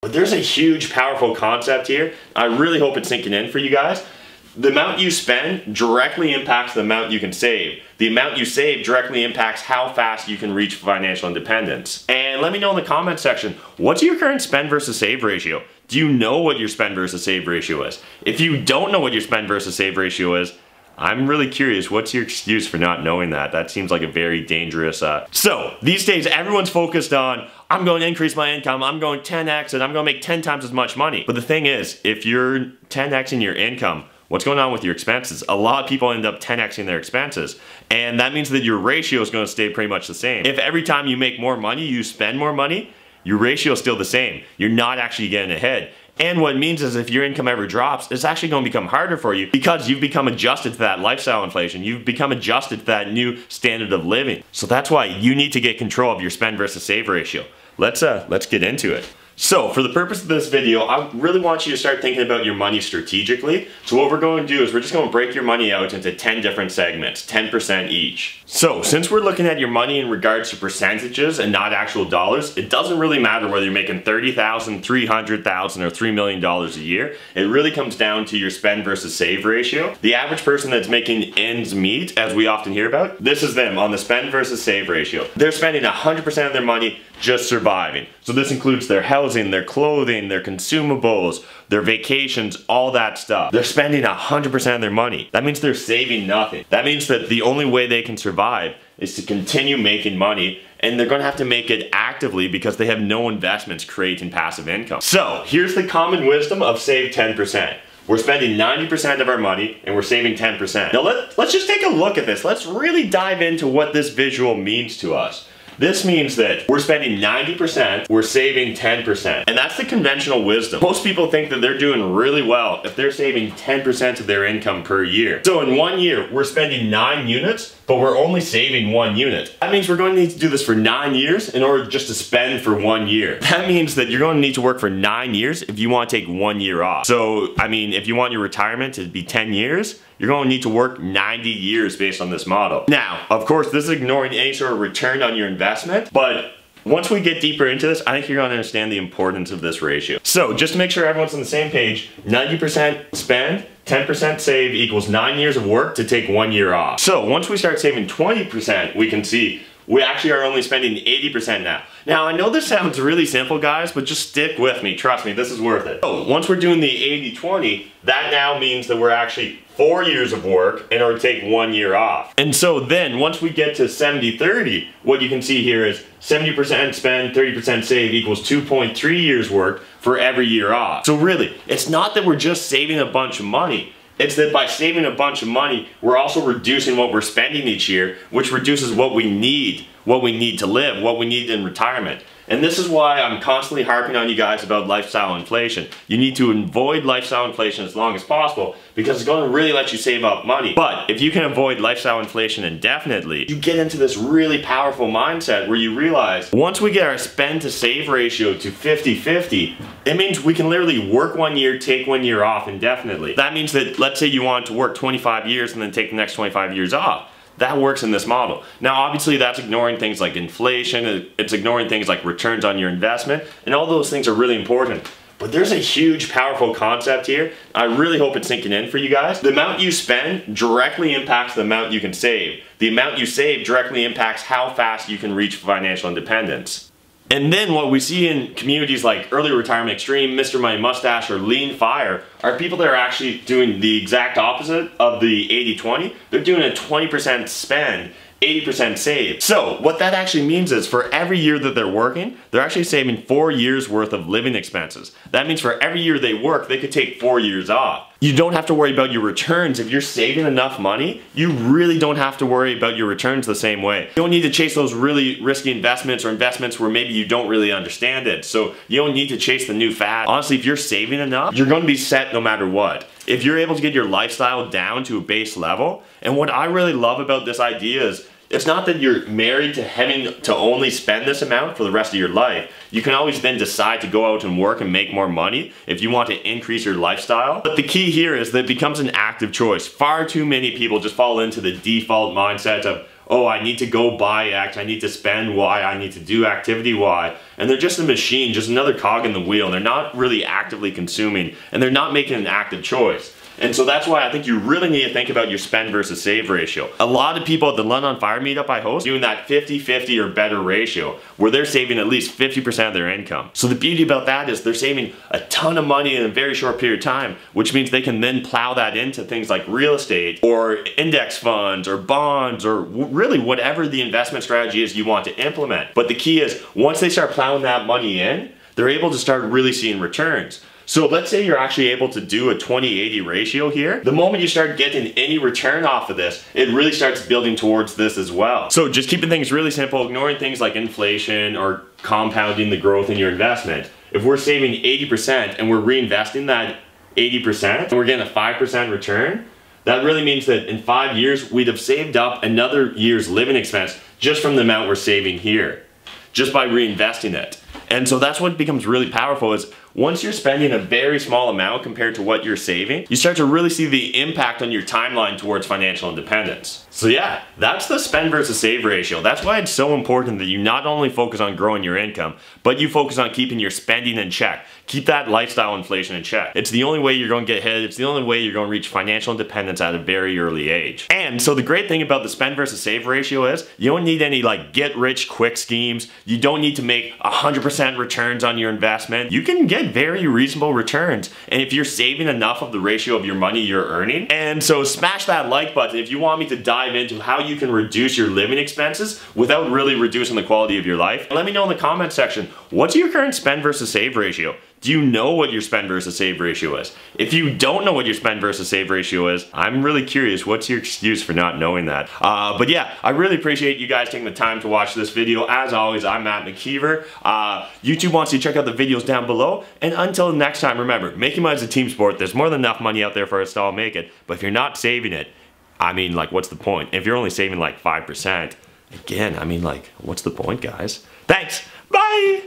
But there's a huge, powerful concept here. I really hope it's sinking in for you guys. The amount you spend directly impacts the amount you can save. The amount you save directly impacts how fast you can reach financial independence. And let me know in the comment section, what's your current spend versus save ratio? Do you know what your spend versus save ratio is? If you don't know what your spend versus save ratio is, I'm really curious, what's your excuse for not knowing that? That seems like a very dangerous... So, these days everyone's focused on, I'm going to increase my income, I'm going 10x, and I'm going to make 10 times as much money. But the thing is, if you're 10xing your income, what's going on with your expenses? A lot of people end up 10xing their expenses. And that means that your ratio is going to stay pretty much the same. If every time you make more money, you spend more money, your ratio is still the same. You're not actually getting ahead. And what it means is if your income ever drops, it's actually going to become harder for you because you've become adjusted to that lifestyle inflation. You've become adjusted to that new standard of living. So that's why you need to get control of your spend versus save ratio. Let's get into it. So for the purpose of this video, I really want you to start thinking about your money strategically. So what we're going to do is we're just going to break your money out into 10 different segments, 10% each. So since we're looking at your money in regards to percentages and not actual dollars, it doesn't really matter whether you're making $30,000, $300,000, or $3 million a year. It really comes down to your spend versus save ratio. The average person that's making ends meet, as we often hear about, this is them on the spend versus save ratio. They're spending 100% of their money just surviving. So this includes their housing, their clothing, their consumables, their vacations, all that stuff. They're spending 100% of their money. That means they're saving nothing. That means that the only way they can survive is to continue making money, and they're going to have to make it actively because they have no investments creating passive income. So here's the common wisdom of save 10%. We're spending 90% of our money and we're saving 10%. Now let's just take a look at this. Let's really dive into what this visual means to us. This means that we're spending 90%, we're saving 10%. And that's the conventional wisdom. Most people think that they're doing really well if they're saving 10% of their income per year. So in 1 year, we're spending 9 units, but we're only saving 1 unit. That means we're going to need to do this for 9 years in order just to spend for 1 year. That means that you're going to need to work for 9 years if you want to take 1 year off. So, I mean, if you want your retirement to be 10 years, you're going to need to work 90 years based on this model. Now, of course, this is ignoring any sort of return on your investment, but once we get deeper into this, I think you're going to understand the importance of this ratio. So just to make sure everyone's on the same page, 90% spend, 10% save equals 9 years of work to take 1 year off. So once we start saving 20%, we can see we actually are only spending 80% now. Now, I know this sounds really simple, guys, but just stick with me. Trust me, this is worth it. So once we're doing the 80-20, that now means that we're actually 4 years of work in order to take 1 year off. And so then once we get to 70-30, what you can see here is 70% spend, 30% save equals 2.3 years work for every year off. So really, it's not that we're just saving a bunch of money. It's that by saving a bunch of money, we're also reducing what we're spending each year, which reduces what we need to live, what we need in retirement. And this is why I'm constantly harping on you guys about lifestyle inflation. You need to avoid lifestyle inflation as long as possible because it's going to really let you save up money. But if you can avoid lifestyle inflation indefinitely, you get into this really powerful mindset where you realize once we get our spend to save ratio to 50-50, it means we can literally work 1 year, take 1 year off indefinitely. That means that let's say you want to work 25 years and then take the next 25 years off. That works in this model. Now obviously that's ignoring things like inflation, it's ignoring things like returns on your investment, and all those things are really important. But there's a huge, powerful concept here. I really hope it's sinking in for you guys. The amount you spend directly impacts the amount you can save. The amount you save directly impacts how fast you can reach financial independence. And then what we see in communities like Early Retirement Extreme, Mr. Money Mustache, or Lean Fire are people that are actually doing the exact opposite of the 80-20. They're doing a 20% spend, 80% save. So what that actually means is for every year that they're working, they're actually saving 4 years worth of living expenses. That means for every year they work, they could take 4 years off. You don't have to worry about your returns. If you're saving enough money, you really don't have to worry about your returns the same way. You don't need to chase those really risky investments or investments where maybe you don't really understand it. So you don't need to chase the new fad. Honestly, if you're saving enough, you're going to be set no matter what. If you're able to get your lifestyle down to a base level, and what I really love about this idea is it's not that you're married to having to only spend this amount for the rest of your life. You can always then decide to go out and work and make more money if you want to increase your lifestyle. But the key here is that it becomes an active choice. Far too many people just fall into the default mindset of, oh, I need to go buy X, I need to spend Y, I need to do activity Y, and they're just a machine, just another cog in the wheel, and they're not really actively consuming, and they're not making an active choice. And so that's why I think you really need to think about your spend versus save ratio. A lot of people at the London on Fire meetup I host doing that 50-50 or better ratio, where they're saving at least 50% of their income. So the beauty about that is they're saving a ton of money in a very short period of time, which means they can then plow that into things like real estate or index funds or bonds or really whatever the investment strategy is you want to implement. But the key is once they start plowing that money in, they're able to start really seeing returns. So let's say you're actually able to do a 20-80 ratio here. The moment you start getting any return off of this, it really starts building towards this as well. So just keeping things really simple, ignoring things like inflation or compounding the growth in your investment. If we're saving 80% and we're reinvesting that 80% and we're getting a 5% return, that really means that in 5 years, we'd have saved up another year's living expense just from the amount we're saving here, just by reinvesting it. And so that's what becomes really powerful is once you're spending a very small amount compared to what you're saving, you start to really see the impact on your timeline towards financial independence. So yeah, that's the spend versus save ratio. That's why it's so important that you not only focus on growing your income, but you focus on keeping your spending in check. Keep that lifestyle inflation in check. It's the only way you're going to get hit. It's the only way you're going to reach financial independence at a very early age. And so the great thing about the spend versus save ratio is you don't need any like get rich quick schemes. You don't need to make 100% returns on your investment. You can get very reasonable returns. And if you're saving enough of the ratio of your money you're earning. And so smash that like button if you want me to dive into how you can reduce your living expenses without really reducing the quality of your life. Let me know in the comment section, what's your current spend versus save ratio? Do you know what your spend versus save ratio is? If you don't know what your spend versus save ratio is, I'm really curious, what's your excuse for not knowing that? But yeah, I really appreciate you guys taking the time to watch this video. As always, I'm Matt McKeever. YouTube wants you to check out the videos down below. And until next time, remember, making money is a team sport. There's more than enough money out there for us to all make it. But if you're not saving it, I mean, like, what's the point? If you're only saving like 5%, again, I mean, like, what's the point, guys? Thanks. Bye.